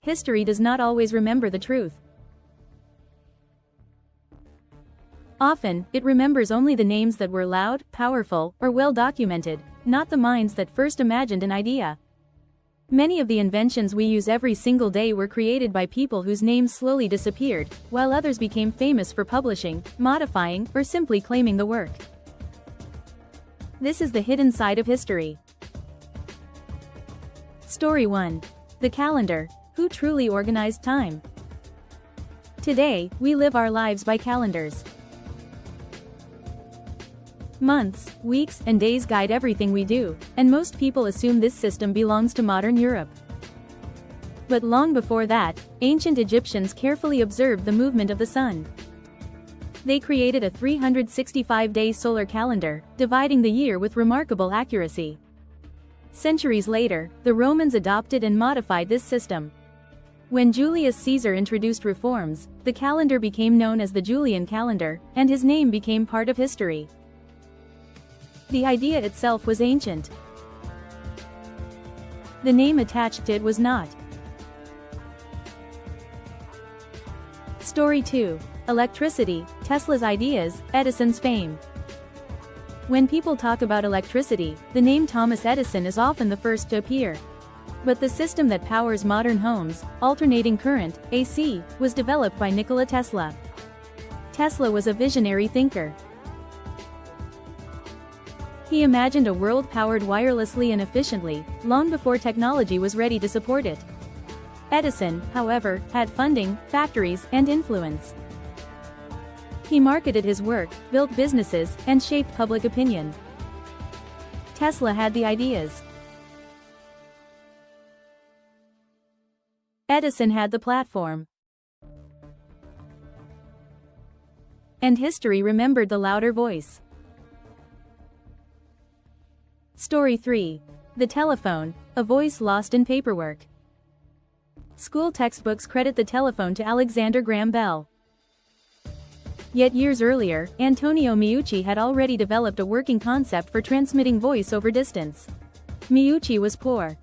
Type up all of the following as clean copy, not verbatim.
History does not always remember the truth. Often, it remembers only the names that were loud, powerful, or well documented, not the minds that first imagined an idea. Many of the inventions we use every single day were created by people whose names slowly disappeared, while others became famous for publishing, modifying, or simply claiming the work. This is the hidden side of history. Story 1. The calendar. Who truly organized time? Today, we live our lives by calendars. Months, weeks, and days guide everything we do, and most people assume this system belongs to modern Europe. But long before that, ancient Egyptians carefully observed the movement of the sun. They created a 365-day solar calendar, dividing the year with remarkable accuracy. Centuries later, the Romans adopted and modified this system. When Julius Caesar introduced reforms, the calendar became known as the Julian calendar, and his name became part of history. The idea itself was ancient. The name attached to it was not. Story 2. Electricity, Tesla's ideas, Edison's fame. When people talk about electricity, the name Thomas Edison is often the first to appear. But the system that powers modern homes, alternating current, AC, was developed by Nikola Tesla. Tesla was a visionary thinker. He imagined a world powered wirelessly and efficiently, long before technology was ready to support it. Edison, however, had funding, factories, and influence. He marketed his work, built businesses, and shaped public opinion. Tesla had the ideas. Edison had the platform. And history remembered the louder voice. Story 3. The telephone, a voice lost in paperwork. School textbooks credit the telephone to Alexander Graham Bell. Yet years earlier, Antonio Meucci had already developed a working concept for transmitting voice over distance. Meucci was poor.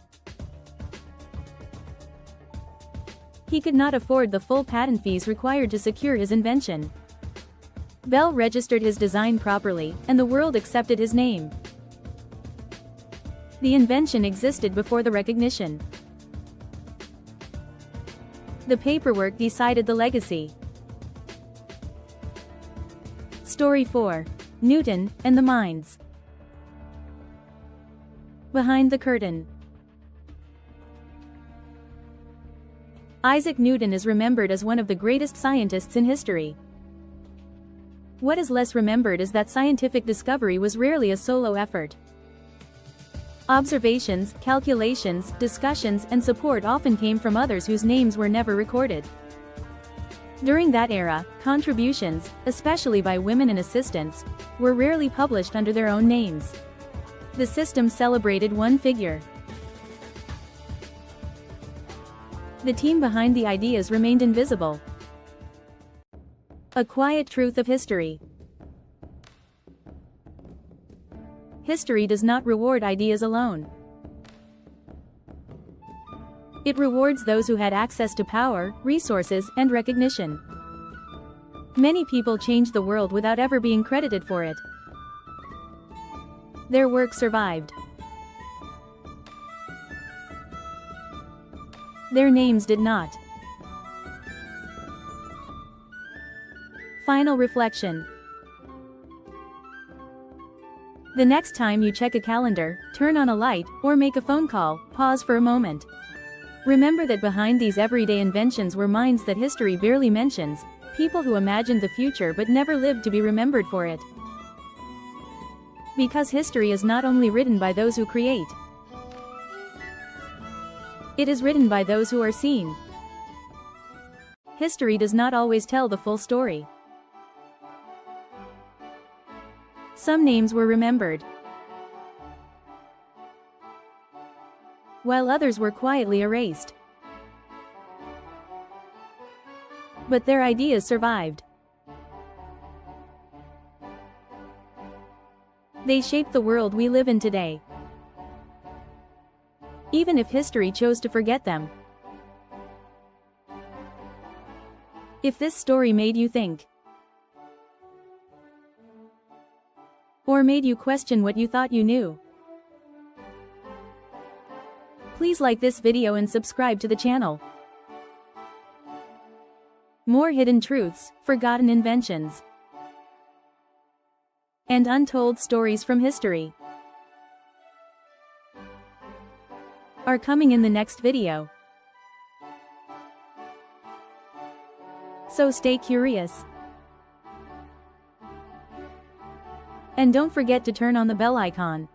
He could not afford the full patent fees required to secure his invention. Bell registered his design properly, and the world accepted his name. The invention existed before the recognition. The paperwork decided the legacy. Story 4. Newton and the Mines. Behind the curtain. Isaac Newton is remembered as one of the greatest scientists in history. What is less remembered is that scientific discovery was rarely a solo effort. Observations, calculations, discussions, and support often came from others whose names were never recorded. During that era, contributions, especially by women and assistants, were rarely published under their own names. The system celebrated one figure. The team behind the ideas remained invisible. A quiet truth of history. History does not reward ideas alone. It rewards those who had access to power, resources, and recognition. Many people changed the world without ever being credited for it. Their work survived. Their names did not. Final reflection. The next time you check a calendar, turn on a light, or make a phone call, pause for a moment. Remember that behind these everyday inventions were minds that history barely mentions, people who imagined the future but never lived to be remembered for it. Because history is not only written by those who create. It is written by those who are seen. History does not always tell the full story. Some names were remembered, while others were quietly erased. But their ideas survived. They shaped the world we live in today. Even if history chose to forget them. If this story made you think, or made you question what you thought you knew, please like this video and subscribe to the channel. More hidden truths, forgotten inventions, and untold stories from history are coming in the next video. So stay curious. And don't forget to turn on the bell icon.